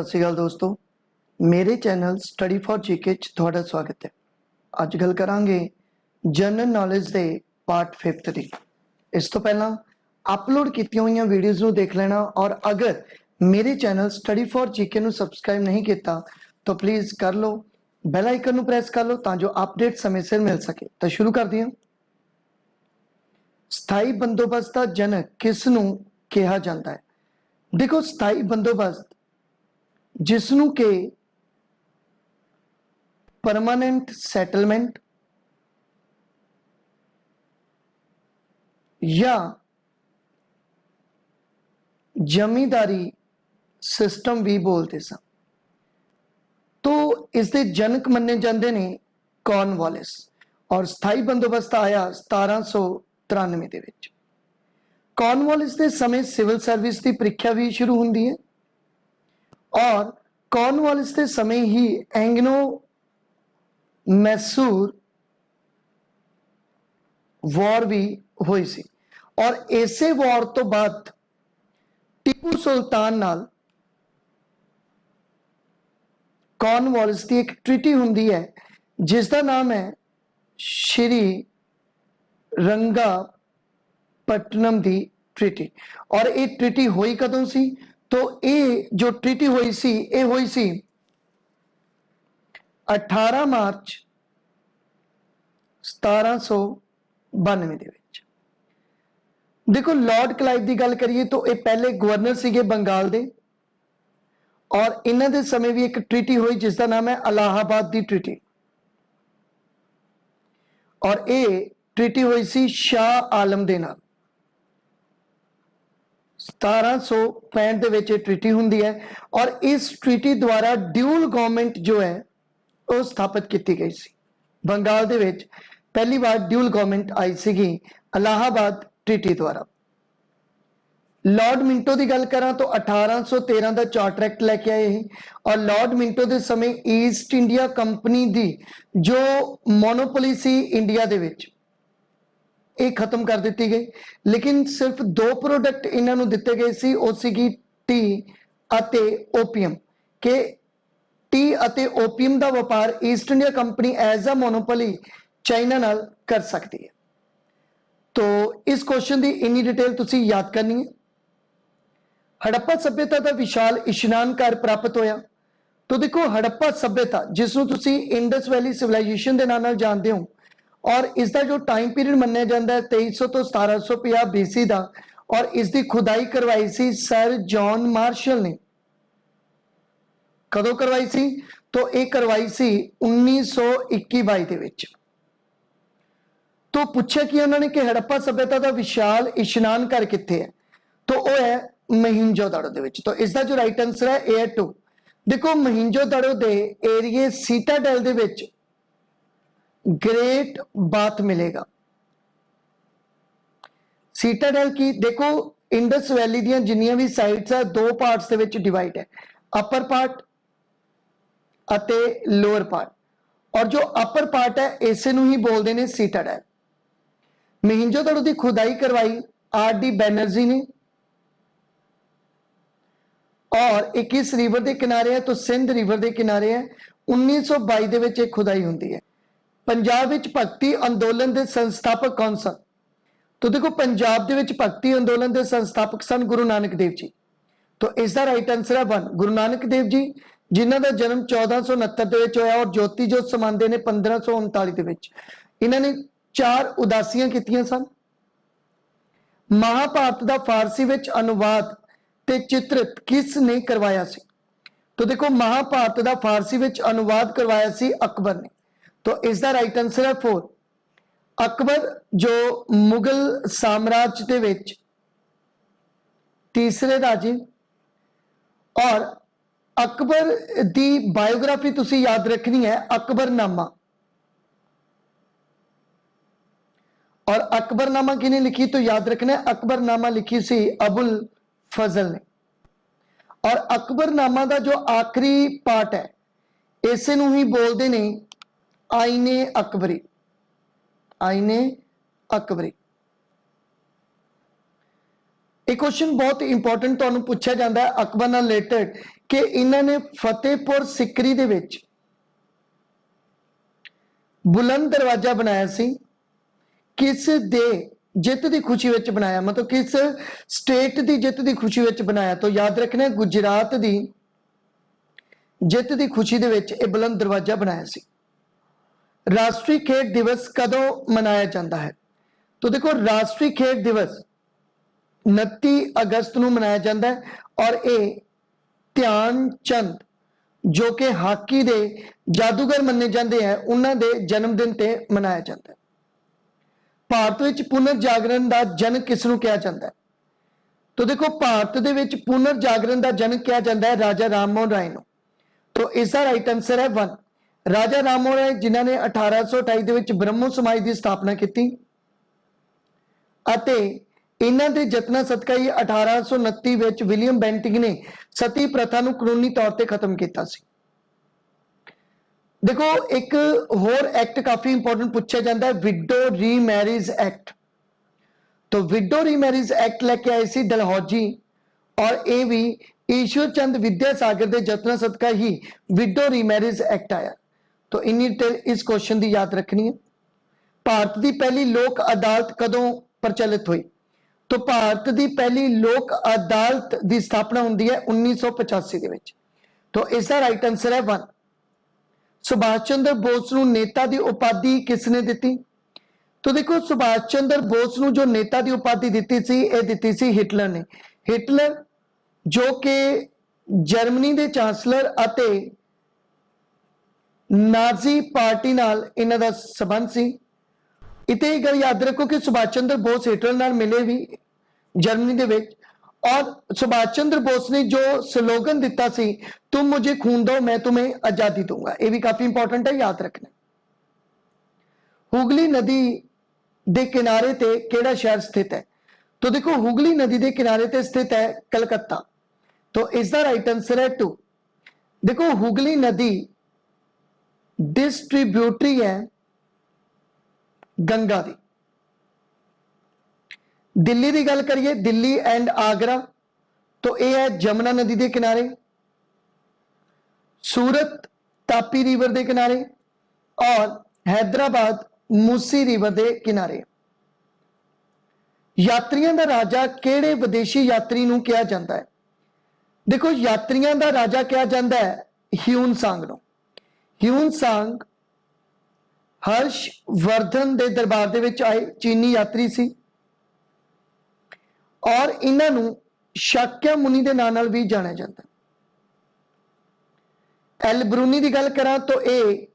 सत श्री अकाल दोस्तों, मेरे चैनल स्टडी फॉर जीके च तुहाडा स्वागत है। अज गल करांगे जनरल नॉलेज दे पार्ट 5 दी। इस तो पहला अपलोड कीतियां हुई वीडियोज़ नूं देख लेना, और अगर मेरे चैनल स्टडी फॉर जीके नूं सबसक्राइब नहीं किया तो प्लीज़ कर लो, बैल आइकन नूं प्रेस कर लो तां जो अपडेट समय सिर मिल सके। तो शुरू कर दियां। स्थाई बंदोबस्त दा जनक किस नूं कहा जाता है? देखो, स्थाई बंदोबस्त जिसनों के परमानेंट सैटलमेंट या जमींदारी सिस्टम भी बोलते सन। तो इसके जनक मन्ने जाते ने कॉर्नवालिस, और स्थाई बंदोबस्त आया 1793 दे विच। कॉर्नवालिस के समय सिविल सर्विस की प्रीख्या भी शुरू होंदी है, और कॉर्नवालिस के समय ही एंग्लो मैसूर वॉर भी हुई सी, और इसे वॉर तो बाद टीपू सुल्तान नाल कॉर्नवालिस की एक ट्रीटी हुंदी है जिसका नाम है श्री रंगापट्टनम की ट्रीटी। और ये ट्रीटी हुई कदों सी? तो ये जो ट्रीटी हुई सी, ये हुई सी 18 मार्च 1792 दे विच। देखो, लॉर्ड क्लाइव की गल करिए तो ये पहले गवर्नर सीगे बंगाल दे, और इन्हां दे समय भी एक ट्रीटी हुई जिसका नाम है इलाहाबाद की ट्रीटी, और ये ट्रीटी हुई सी शाह आलम दे नाल। 1765 दे विच ट्रीटी हुंदी है, और इस ट्रीटी द्वारा ड्यूल गवर्नमेंट जो है वो स्थापित की गई सी। बंगाल दे विच पहली बार ड्यूल गवर्नमेंट आई सी इलाहाबाद ट्रीटी द्वारा। लॉर्ड मिंटो की गल करा तो 1813 का चार्टर एक्ट लैके आए हैं, और लॉर्ड मिंटो के समय ईस्ट इंडिया कंपनी की जो मोनोपोली सी इंडिया दे विच ये खत्म कर दी गई। लेकिन सिर्फ 2 प्रोडक्ट इन्हों दिते गए सी, वो सीगी टी अते ओपीएम। के टी अते ओपीएम का व्यापार East India Company as a monopoly China नाल कर सकती है। तो इस क्वेश्चन की इन्नी डिटेल तुसी याद करनी है। हड़प्पा सभ्यता का विशाल इशनान घर प्राप्त होया। तो देखो, हड़प्पा सभ्यता जिसनों तुसी इंडस वैली सिविलाइजेशन के नाम जानते हो, और इसका जो टाइम पीरियड मन्या जाता है 2300 तो 1750 BC का, और इसकी खुदाई करवाई सी सर जॉन मार्शल ने। कदों करवाई सी? तो ये करवाई सी 1921-22 दे विच। तो पूछा कि उन्होंने कि हड़प्पा सभ्यता का विशाल इशनान घर कित्थे है? तो वह है मोहनजोदड़ो दे विच। तो इसका जो राइट आंसर है ए 2। देखो, मोहनजोदड़ो दे एरिए सीटाडेल दे विच ग्रेट बाथ मिलेगा। सीटाडेल की देखो, इंडस वैली दी जिन्नियां भी साइड्स है 2 पार्ट्स दे विच डिवाइड है, अपर पार्ट अते लोअर पार्ट। और जो अपर पार्ट है इसे नूं ही बोलते हैं सीटाडेल। मोहनजोदड़ो की खुदाई करवाई RD बैनर्जी ने, और एक किस रिवर के किनारे है? तो सिंध रिवर के किनारे है। 1922 दे विच खुदाई होंदी है। पंजाब विच भगती अंदोलन के संस्थापक कौन सन? तो देखो, पंजाब दे विच भगती अंदोलन के संस्थापक सन गुरु नानक देव जी। तो इसका राइट आंसर है 1 गुरु नानक देव जी, जिन्हों का जन्म 1469 दे विच होया, और ज्योति जोत समांदे ने 1539 दे विच। इन्होंने 4 उदासियां कीतियां सन। महाभारत का फारसी विच अनुवाद ते चित्रित किस ने करवाया सी? तो देखो, महाभारत का फारसी विच अनुवाद करवाया सी अकबर ने। तो इसका राइट आंसर है 4 अकबर, जो मुगल साम्राज्य दे विच तीसरे राजे। और अकबर की बायोग्राफी तुसी याद रखनी है, अकबरनामा। और अकबरनामा किने लिखी? तो याद रखना है, अकबरनामा लिखी सी अबुल फजल ने। और अकबरनामा का जो आखिरी पार्ट है इसे नूं ही बोलते ने आईने अकबरी। आईने अकबरी। ਇਹ क्वेश्चन बहुत इंपॉर्टेंट ਤੁਹਾਨੂੰ ਪੁੱਛਿਆ ਜਾਂਦਾ ਹੈ ਅਕਬਰ ਨਾਲ ਰਿਲੇਟਡ ਕਿ ਇਹਨਾਂ ਨੇ ਫਤਿਹਪੁਰ ਸਿਕਰੀ ਦੇ ਵਿੱਚ बुलंद दरवाजा बनाया सी किस दे जित की खुशी विच बनाया मतलब किस स्टेट की जित की खुशी विच बनाया तो याद रखना गुजरात की जित की खुशी दे विच ये बुलंद दरवाजा बनाया सी। राष्ट्रीय खेड दिवस कदों मनाया जाता है तो देखो राष्ट्रीय खेड दिवस 29 अगस्त को मनाया जाता है और ये ध्यानचंद जो कि हाकी दे जादूगर मन्ने जाते हैं उन्हां दे जन्मदिन ते मनाया जाता है। भारत विच पुनर्जागरण का जनक किसनूं कहा जाता है तो देखो भारत दे विच पुनर्जागरण का जनक कहा जाता है राजा राम मोहन राय नूं। तो इसका राइट आंसर है 1 राजा राम मोहन राय जिन्हां ने 1828 दे विच ब्रह्मो समाज की स्थापना की अते इन्हां दे जतनां सदका ही 1829 विच विलियम बेंटिंग ने सती प्रथा नूं कानूनी तौर पर खत्म किया सी। देखो एक होर एक्ट काफी इंपोर्टेंट पूछा जाता है विडो रीमैरिज एक्ट। तो विडो रीमैरिज एक्ट लेके आए सी डलहौजी और ये भी ईश्वर चंद विद्यासागर के जतनां सदका ही विडो रीमैरिज एक्ट आया। तो इन्नी डिटेल इस क्वेश्चन की याद रखनी है। भारत की पहली लोक अदालत कदों प्रचलित हुई तो भारत की पहली लोक अदालत की स्थापना होती है 1985 के विच। तो इसका राइट आंसर है 1 सुभाष चंद्र बोस नूं नेता की उपाधि किसने दी तो देखो सुभाष चंद्र बोस नूं जो नेता की उपाधि दी सी ये दी सी हिटलर ने। हिटलर जो कि जर्मनी के चांसलर अते नाजी पार्टी नाल इन्हां दा संबंध सी। इतने गल याद रखो कि सुभाष चंद्र बोस हिटलर नाल मिले भी जर्मनी दे विच और सुभाष चंद्र बोस ने जो स्लोगन दिता सी तुम मुझे खून दो मैं तुम्हें आजादी दूंगा ये भी काफी इंपॉर्टेंट है याद रखना। हुगली नदी दे किनारे ते केड़ा शहर स्थित है तो देखो हुगली नदी दे किनारे ते स्थित है कलकत्ता। तो इसका राइट आंसर है 2 देखो हुगली नदी डिस्ट्रीब्यूटरी है गंगा दी। दिल्ली की गल करिए दिल्ली एंड आगरा तो यह है जमुना नदी के किनारे। सूरत तापी रिवर के किनारे और हैदराबाद मूसी रिवर के किनारे। यात्रियों का राजा केड़े विदेशी यात्री नूं कहा जाता है देखो यात्रियों का राजा कहा जाता है ह्यून सांग नूं। ह्यून सांग हर्षवर्धन के दरबार दे विच आए चीनी यात्री सी और इन्हों शाक्या मुनि के नाम भी जाना जाता है। एल ब्रूनी की गल करा तो ये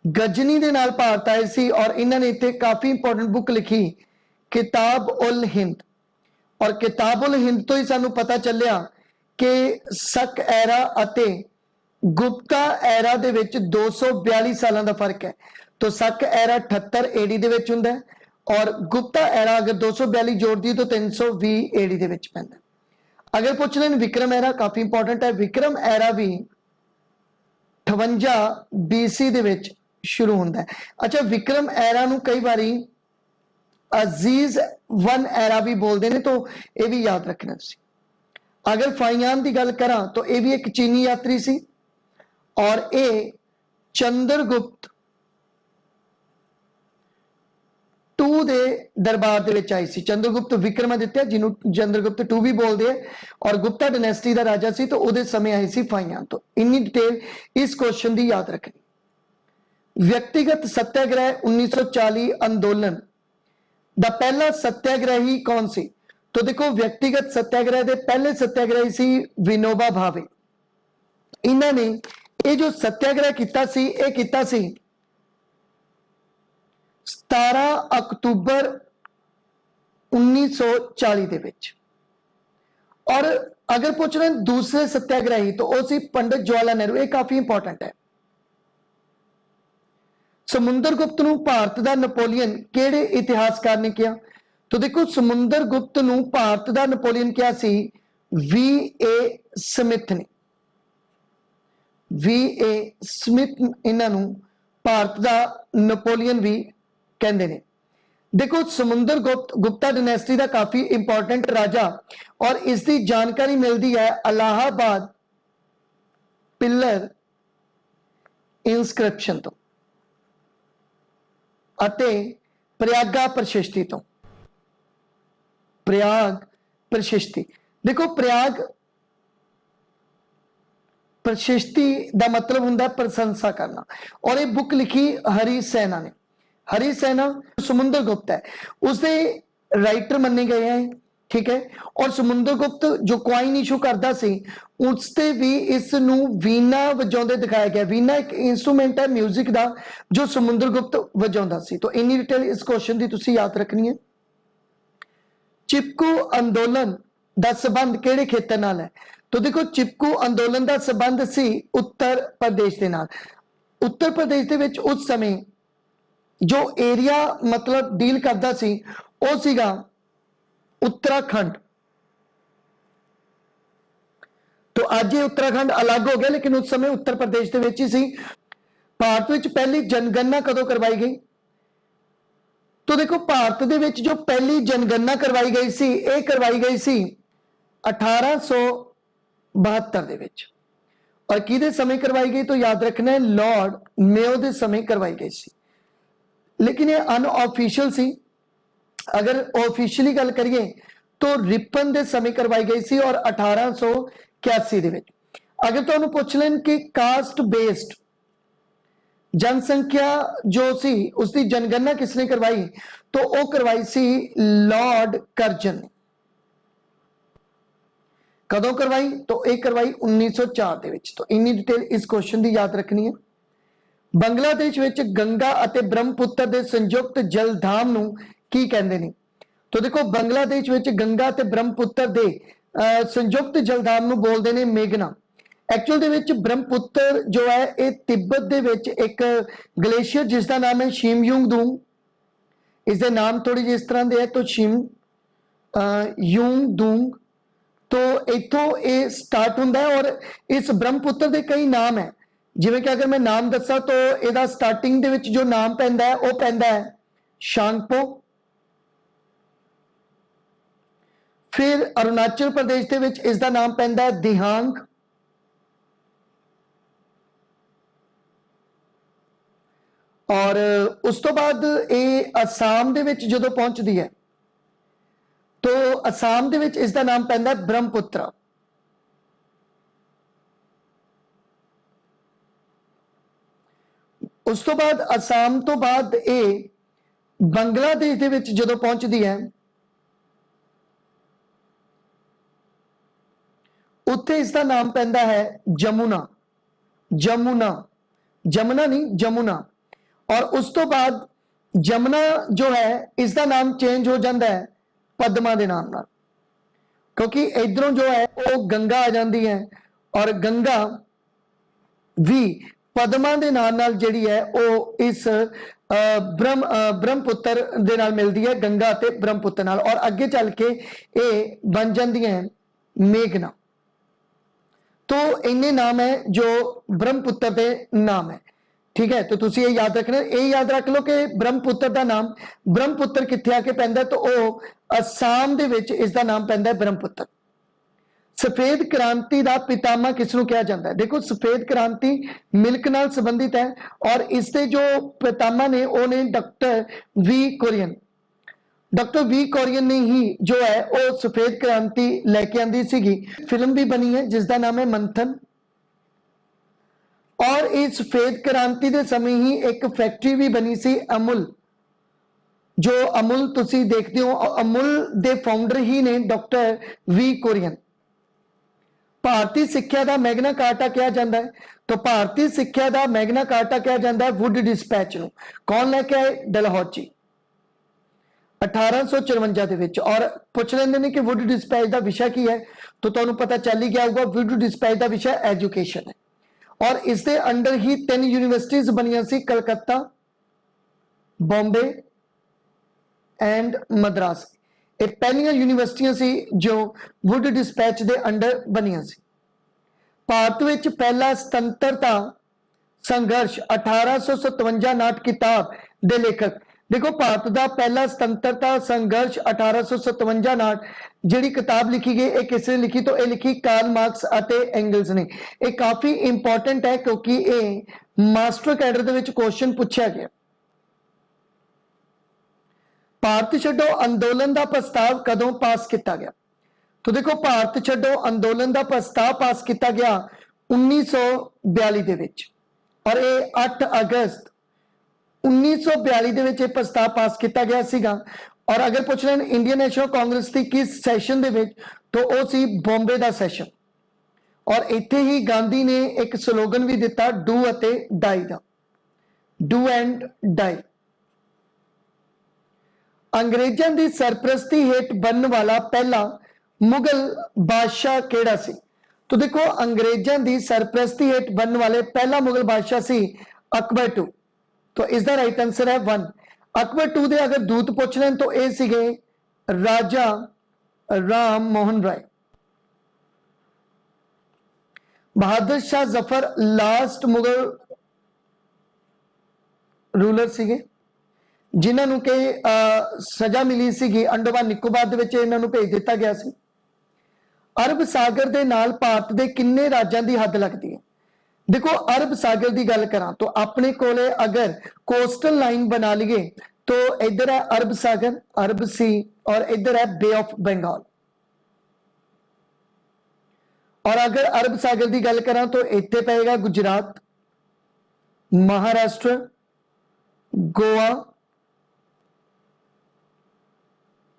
गजनी के नाल भारत आए सी और इन्होंने इतने काफी इंपोर्टेंट बुक लिखी किताब उल हिंद और किताब उल हिंद तो ही सानू पता चलिया कि सक एरा अते गुप्ता एरा दे विच 242 सालों का फर्क है। तो सक एरा 78 एडी दे विच हुंदा है और गुप्ता एरा अगर 242 जोड़ दी तो 320 एडी दे विच पैंदा। अगर पूछ लें विक्रम एरा काफी इंपॉर्टेंट है। विक्रम एरा भी 58 BC दे विच शुरू होता है। अच्छा विक्रम एरा नूं कई बारी अजीज वन एरा भी बोलते हैं तो यह भी याद रखना सी। अगर फाइयान की गल करा तो यह भी एक चीनी यात्री सी और ये चंद्रगुप्त 2 दे दरबार दे विच आई सी। चंद्रगुप्त विक्रमादित्य जिन्होंने चंद्रगुप्त 2 भी बोलते हैं और गुप्ता डायनेस्टी का राजा सी तो उहदे समय आई सी फाइयान। तो इन्नी डिटेल इस क्वेश्चन की याद रखनी। व्यक्तिगत सत्याग्रह 1940 अंदोलन दा पहला सत्याग्रही कौन सी तो देखो व्यक्तिगत सत्याग्रह के पहले सत्याग्रही सी विनोबा भावे। इन्होंने ये जो सत्याग्रह किया सी ये किया सी 17 अक्तूबर 1940 दे विच। और अगर पूछ रहे हैं दूसरे सत्याग्रही तो वो सी पंडित जवाहरलाल नेहरू। ये काफी इंपॉर्टेंट है। समुंदरगुप्त नूं भारत का नपोलियन केड़े इतिहासकार ने किया तो देखो समुंदरगुप्त नूं भारत का नपोलियन क्या सी V.A. स्मिथ ने। V.A. स्मिथ इन्हां नूं भारत का नपोलियन भी कहते हैं। देखो समुंदर गुप्ता डायनेस्टी का काफी इंपॉर्टेंट राजा और इसकी जानकारी मिलती है इलाहाबाद पिलर इंस्क्रिप्शन तो अते प्रयागा प्रशिष्टि तो। प्रयाग प्रशिष्टि, देखो प्रयाग प्रशिष्टि का मतलब हुंदा प्रशंसा करना और ये बुक लिखी हरी सेना ने। हरी सेना समुंदर गुप्त है, उसके राइटर मन्ने गए हैं, ठीक है। और समुंदर गुप्त जो क्वाइन इशू करता सी उसते भी इस वीना वजाउंदे दिखाया गया। वीना एक इंस्ट्रूमेंट है म्यूजिक का जो समुंदर गुप्त वजाउंदा सी। तो इन्नी डिटेल इस क्वेश्चन की तुसी याद रखनी है। चिपकू अंदोलन का संबंध किहड़े खेतर नाल है? तो देखो चिपकू अंदोलन का संबंध सी उत्तर प्रदेश के नाल। उत्तर प्रदेश दे विच उस समय जो एरिया मतलब डील करता सी वो सीगा उत्तराखंड। तो आज ये उत्तराखंड अलग हो गया लेकिन उस समय उत्तर प्रदेश के विच ही सी। भारत विच पहली जनगणना कदों करवाई गई? तो देखो भारत दे विच जो पहली जनगणना करवाई गई सी ये करवाई गई सी 1872 दे विच। और किहदे समय करवाई गई? तो याद रखना है लॉर्ड मेयो दे समय करवाई गई सी, लेकिन ये अनऑफिशियल सी। अगर ऑफिशियली गल करिए तो रिपन दे समय करवाई गई सी और 1881 दे विच। अगर तुहानूं पुछ लैन कि कास्ट बेस्ड जनसंख्या जो सी उसकी जनगणना किसने करवाई? तो वो करवाई सी लॉर्ड कर्जन ने। कदों करवाई? तो एक करवाई 1904 दे विच। तो इन्नी डिटेल इस क्वेश्चन की याद रखनी है। बांग्लादेश विच गंगा अते ब्रह्मपुत्र दे संयुक्त जलधाम नूं की कहंदे ने? तो देखो बांग्लादेश विच गंगा ते ब्रह्मपुत्र दे संयुक्त जलधाम नूं बोलदे ने मेघना। एक्चुअल दे विच ब्रह्मपुत्र जो है ये तिब्बत दे विच एक ग्लेशियर जिसका नाम है शिमयुंग दूंग। इसके नाम थोड़ी जी इस तरह दे है। तो शिम यूंग दूंग, तो इथों ये स्टार्ट होंदा है। और इस ब्रह्मपुत्र के कई नाम है, जिवें कि अगर मैं नाम दसा तो इसका स्टार्टिंग दे विच जो नाम पैंदा है वो पैंदा है शांगपो। फिर अरुणाचल प्रदेश के विच इसका नाम पैंदा है दिहांग। और उस तो बाद ये असम दे विच जदों पहुंचती है तो असम दे विच इसका नाम पैंदा है ब्रह्मपुत्र। उस तो बाद असम तो बाद ये बांग्लादेश दे विच जदों पहुंचती है उत्थे इसका नाम पैंदा है जमुना। जमुना, जमुना नहीं जमुना। और उस तो बाद जमुना जो है इसका नाम चेंज हो जाता है पद्मा के नाम नाल, क्योंकि इधरों जो है वो गंगा आ जाती है और गंगा भी पद्मा के नाम नाल जिहड़ी है वो इस ब्रह्मपुत्र दे नाल मिलती है, गंगा ते ब्रह्मपुत्र नाल। और अगे चल के ये बन जांदियां हैं मेघना। तो इन्ने नाम है जो ब्रह्मपुत्र के नाम है, ठीक है। तो तुसी ये याद रखना, ये याद रख लो कि ब्रह्मपुत्र का नाम ब्रह्मपुत्र कित्थे आके पैंदा? तो वो असम दे विच इसका नाम पैंदा है ब्रह्मपुत्र। सफेद क्रांति का पितामह किसनूं कहा जाता है? देखो सफेद क्रांति मिल्क नाल संबंधित है और इसके जो पितामह ने वो ने doctor V Kurien. Doctor V Kurien ने ही जो है वो सफेद क्रांति लेके आंदी सीगी। फिल्म भी बनी है जिसका नाम है मंथन। और इस सफेद क्रांति के समय ही एक फैक्ट्री भी बनी सी अमुल। जो अमुल तुसी देखते हो अमुल दे फाउंडर ही ने डॉक्टर वी कुरियन। भारतीय सिक्ख्या का मैगना कार्टा कहा जाता है? तो भारतीय सिक्ख्या का मैगना कार्टा कहा जाता है वुड डिस्पैच नूं। कौन लेके आए? डलहौजी 1854 दे विच। और पुछ लेंदे ने कि वुड डिस्पैच का विषय की है? तो तुहानूं पता चल ही गया होगा वुड डिस्पैच का विषय एजुकेशन है। और इसके अंडर ही 3 यूनिवर्सिटीज बनिया सी, कलकत्ता, बॉम्बे एंड मद्रास। ये पहलियां यूनिवर्सिटियां सी जो वुड डिस्पैच के अंडर बनिया सी। भारत विच पहला स्वतंत्रता संघर्ष 1857 नाट किताब दे लेखक देखो भारत का पहला स्वतंत्रता संघर्ष 1857 नाल जिहड़ी किताब लिखी गई ये किसने लिखी, तो ये लिखी कार्ल मार्क्स अते एंगल्स ने। ये काफी इंपॉर्टेंट है क्योंकि ये master cadre they which question पूछा गया। भारत छड्डो अंदोलन का प्रस्ताव कदों पास किया गया, तो देखो भारत छड्डो अंदोलन का प्रस्ताव पास किया गया 1942 दे विच, और ये 8 अगस्त 1942 दे विच प्रस्ताव पास किया गया सीगा। और अगर पूछ लें इंडियन नेशनल कांग्रेस की किस सैशन दे विच, तो वो सी बॉम्बे का सैशन। और इत्थे ही गांधी ने एक स्लोगन भी दिता डू अते डाई दा, डू एंड डाई। अंग्रेजों की सरप्रस्ती हेठ बनने वाला पहला मुगल बादशाह केड़ा सी, तो देखो अंग्रेजों की सरप्रस्ती हेठ बनने वाले पहला मुगल बादशाह सी अकबर टू, तो इसका राइट आंसर है 1। अकबर टू दे अगर दूत पूछ लें तो ये सीगे राजा राम मोहन राय। बहादुर शाह जफर लास्ट मुगल रूलर सीगे जिन्होंने के सजा मिली सी अंडोमान निकोबार इन्हों भेज दिता गया सी। अरब सागर दे नाल भारत दे किन्ने राज्यां दी हद लगती है, देखो अरब सागर की गल करा तो अपने कोले अगर कोस्टल लाइन बना लिए तो इधर है अरब सागर अरब सी, और इधर है बे ऑफ बंगाल। और अगर अरब सागर की गल करा तो इत्थे पेगा गुजरात, महाराष्ट्र, गोवा,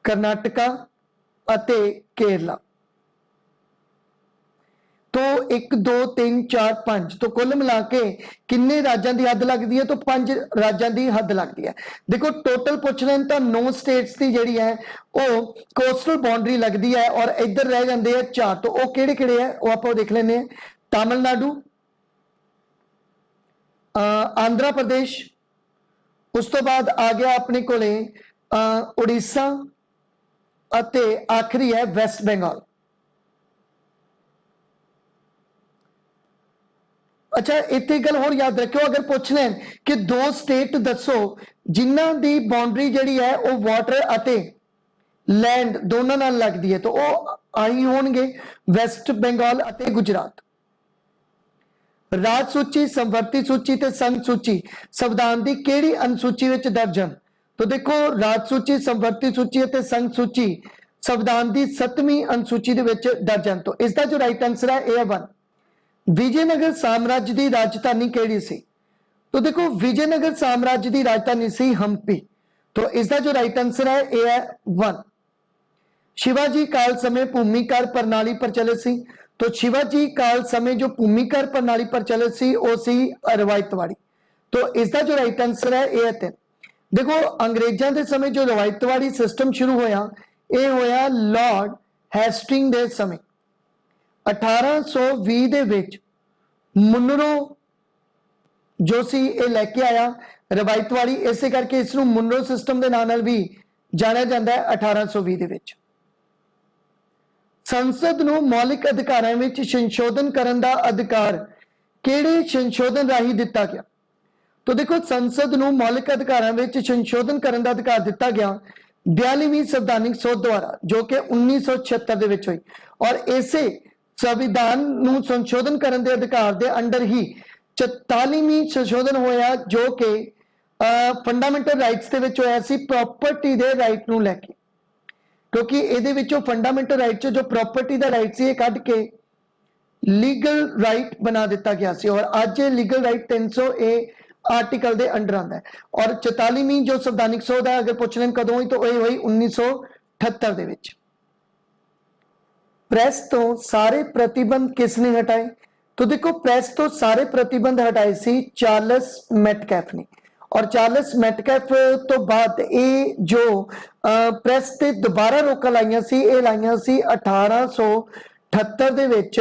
कर्नाटका अते केरला। तो 1 2 3 4 5 तो कुल मिला के किन्ने राज्यों की हद लगती है, तो 5 राज्यों की हद लगती है। देखो टोटल पूछ लें तो 9 स्टेट्स की जी है वो कोस्टल बाउंड्री लगती है, और इधर रह जाते हैं 4, तो वो किहड़े किहड़े है वो आप देख लेने। तमिलनाडु, आंध्र प्रदेश, उस तो बाद आ गया अपने कोले उड़ीसा, अते आखिरी है वेस्ट बंगाल। अच्छा इतने गल होर याद रखियो, अगर पूछ लें कि 2 स्टेट दसो जिन्हां दी बाउंड्री जिहड़ी है वो वाटर अते लैंड दोनों नाल लगदी है, तो वो आई होणगे वेस्ट बंगाल अते गुजरात। राज सूची, संवर्ती सूची ते संघ सूची संविधान की किहड़ी अनुसूची विच दर्ज हैं, तो देखो राज सूची, संवर्ती सूची अते संघ सूची संविधान की 7वीं अनुसूची दे विच दर्ज हैं। तो इसका जो राइट आंसर है ए 1। विजयनगर साम्राज्य की राजधानी केड़ी सी, तो देखो विजयनगर साम्राज्य की राजधानी सी हम्पी, तो इसका जो राइट आंसर है ए है 1। शिवाजी काल समय भूमिकर प्रणाली प्रचलित सी, तो शिवाजी काल समय जो भूमिकर प्रणाली प्रचलित सी वो सी रवायतवाड़ी, तो इसका जो राइट आंसर है ए 3। देखो अंग्रेजों के समय जो रवायतवाड़ी सिस्टम शुरू होया ये होया लॉर्ड हेस्टिंग के समय 1820 दे विच मुनरो जो सी ये लैके आया रवायतवाड़ी, इस करके इसनूं मुनरो सिस्टम के नाम नाल भी जानिया जाता है 1820 दे विच। संसद नूं मौलिक अधिकारां विच संशोधन करन दा अधिकार किहड़े संशोधन राही दिता गया, तो देखो संसद नूं मौलिक अधिकारां विच संशोधन करन दा अधिकार दिता गया 42वीं संवैधानिक सोध द्वारा, जो कि 1976 दे विच हुई। और इसे संविधान नूं संशोधन करने के अधिकार के अंडर ही 44वीं संशोधन होया, जो कि फंडामेंटल राइट्स के विच होया सी प्रॉपर्टी के राइट नूं लैके, क्योंकि इहदे विचों फंडामेंटल राइट जो प्रॉपर्टी का राइट सी कढ के लीगल राइट बना दिता गया सी, और अज लीगल राइट 300A आर्टिकल के अंडर आता है। और 44वीं जो संवैधानिक सोध है अगर पूछ लें कदों हुई, तो यह हुई 1978 दे विच। प्रेस तो सारे प्रतिबंध किसने हटाए, तो देखो प्रेस तो सारे प्रतिबंध हटाए सी चार्ल्स मेटकैफ ने। और चार्ल्स मेटकैफ तो बाद ये जो प्रेस ते दोबारा रोका लाइया सी, ये लाइया सी 1878 दे विच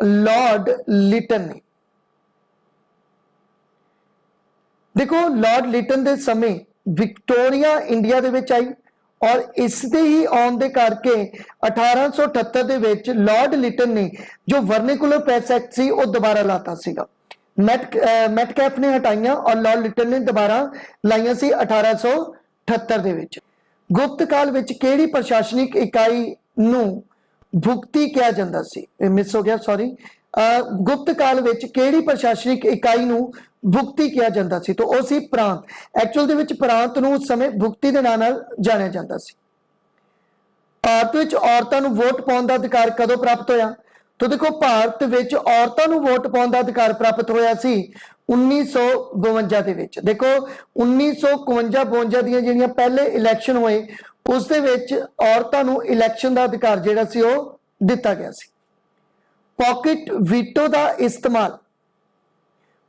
लॉर्ड लिटन ने। देखो लॉर्ड लिटन के समय विक्टोरिया इंडिया दे विच आई, और इसके ही आने दे करके 1878 दे विच लॉर्ड लिटन ने जो वर्निकुलर प्रेस एक्ट सी वो दोबारा लाता सीगा। ਮੈਟਕੈਫ ਨੇ ਹਟਾਈਆਂ ਔਰ ਲਾਰਡ ਲਿਟਨ ਨੇ ਦੁਬਾਰਾ ਲਾਈਆਂ ਸੀ 1878 ਦੇ ਵਿੱਚ। ਗੁਪਤ ਕਾਲ ਵਿੱਚ ਕਿਹੜੀ ਪ੍ਰਸ਼ਾਸਨਿਕ ਇਕਾਈ ਨੂੰ ਭੁਗਤੀ ਕਿਹਾ ਜਾਂਦਾ ਸੀ? ਇਹ ਮਿਸ ਹੋ ਗਿਆ, ਸੌਰੀ। ਗੁਪਤ ਕਾਲ ਵਿੱਚ ਕਿਹੜੀ ਪ੍ਰਸ਼ਾਸਨਿਕ ਇਕਾਈ ਨੂੰ ਭੁਗਤੀ ਕਿਹਾ ਜਾਂਦਾ ਸੀ? ਤਾਂ ਉਹ ਸੀ ਪ੍ਰਾਂਤ। ਐਕਚੁਅਲ ਦੇ ਵਿੱਚ ਪ੍ਰਾਂਤ ਨੂੰ ਉਸ ਸਮੇਂ ਭੁਗਤੀ ਦੇ ਨਾਂ ਨਾਲ ਜਾਣਿਆ ਜਾਂਦਾ ਸੀ। ਭਾਰਤ ਵਿੱਚ ਔਰਤਾਂ ਨੂੰ ਵੋਟ ਪਾਉਣ ਦਾ ਅਧਿਕਾਰ ਕਦੋਂ ਪ੍ਰਾਪਤ ਹੋਇਆ? ਤਾਂ ਦੇਖੋ, ਭਾਰਤ ਵਿੱਚ ਔਰਤਾਂ ਨੂੰ ਵੋਟ ਪਾਉਣ ਦਾ ਅਧਿਕਾਰ ਪ੍ਰਾਪਤ ਹੋਇਆ ਸੀ 1952 ਦੇ ਵਿੱਚ। ਦੇਖੋ 1951-52 ਦੀਆਂ ਜਿਹੜੀਆਂ ਪਹਿਲੇ ਇਲੈਕਸ਼ਨ ਹੋਏ ਉਸ ਦੇ ਵਿੱਚ ਔਰਤਾਂ ਨੂੰ ਇਲੈਕਸ਼ਨ ਦਾ ਅਧਿਕਾਰ ਜਿਹੜਾ ਸੀ ਉਹ ਦਿੱਤਾ ਗਿਆ ਸੀ। ਪਾਕਟ ਵੀਟੋ ਦਾ ਇਸਤੇਮਾਲ,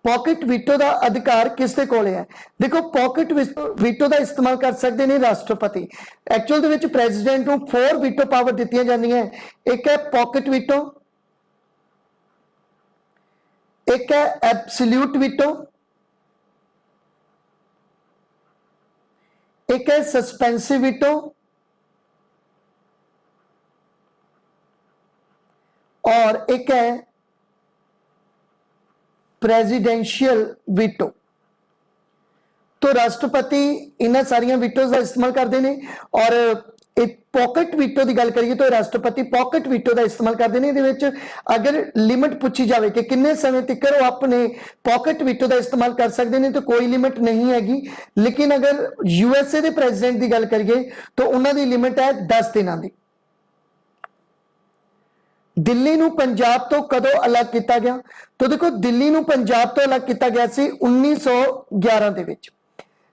ਪਾਕਟ ਵੀਟੋ ਦਾ ਅਧਿਕਾਰ ਕਿਸ ਦੇ ਕੋਲ ਹੈ? ਦੇਖੋ ਪਾਕਟ ਵੀਟੋ ਦਾ ਇਸਤੇਮਾਲ ਕਰ ਸਕਦੇ ਨੇ ਰਾਸ਼ਟਰਪਤੀ। ਐਕਚੁਅਲ ਦੇ ਵਿੱਚ ਪ੍ਰੈਜ਼ੀਡੈਂਟ ਨੂੰ 4 ਵੀਟੋ ਪਾਵਰ ਦਿੱਤੀਆਂ ਜਾਂਦੀਆਂ। ਇੱਕ ਹੈ ਪਾਕਟ ਵੀਟੋ, एक है एब्सोल्यूट वीटो, एक है सस्पेंसिव वीटो और एक है प्रेसिडेंशियल वीटो। तो राष्ट्रपति इन सारिया वीटोज का इस्तेमाल करते हैं और एक पॉकेट वीटो की गल करिए तो राष्ट्रपति पॉकेट वीटो का इस्तेमाल करते हैं। ये अगर लिमिट पूछी जाए कि किन्ने समय तक वो अपने पॉकेट वीटो का इस्तेमाल कर सकते हैं तो कोई लिमिट नहीं हैगी। लेकिन अगर यूएसए के प्रेजिडेंट की गल करिए तो उन्होंने लिमिट है 10 दिनों की। दिल्ली नूं पंजाब तो कदों अलग किया गया? तो देखो दिल्ली नूं पंजाब तो अलग किया गया सी 1911 दे विच।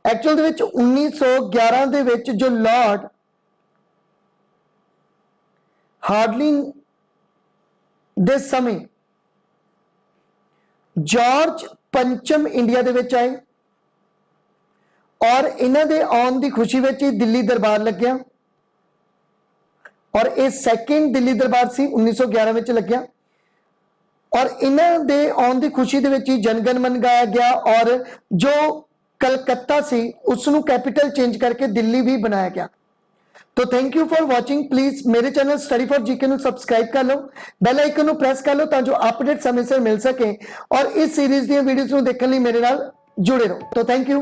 एक्चुअल दे विच 1911 दे विच जो लॉर्ड हार्डिंग दे समय जॉर्ज पंचम इंडिया दे विच आए और इन्हां दे आउण दी खुशी विच ही दिल्ली दरबार लग्या और ये सैकेंड दिल्ली दरबार सी 1911 विच लग्या और इन्हां दे आउण दी खुशी दे विच ही जनगण मन गाया गया और जो कलकत्ता सी उसनूं कैपिटल चेंज करके दिल्ली भी बनाया गया। तो thank you for watching. Please मेरे चैनल स्टडी फॉर जीके को सब्सक्राइब कर लो, बेल आइकन प्रेस कर लो ताकि अपडेट समय से मिल सके और इस सीरीज दी वीडियोस को देखने लिए मेरे नाल जुड़े रहो। तो थैंक यू।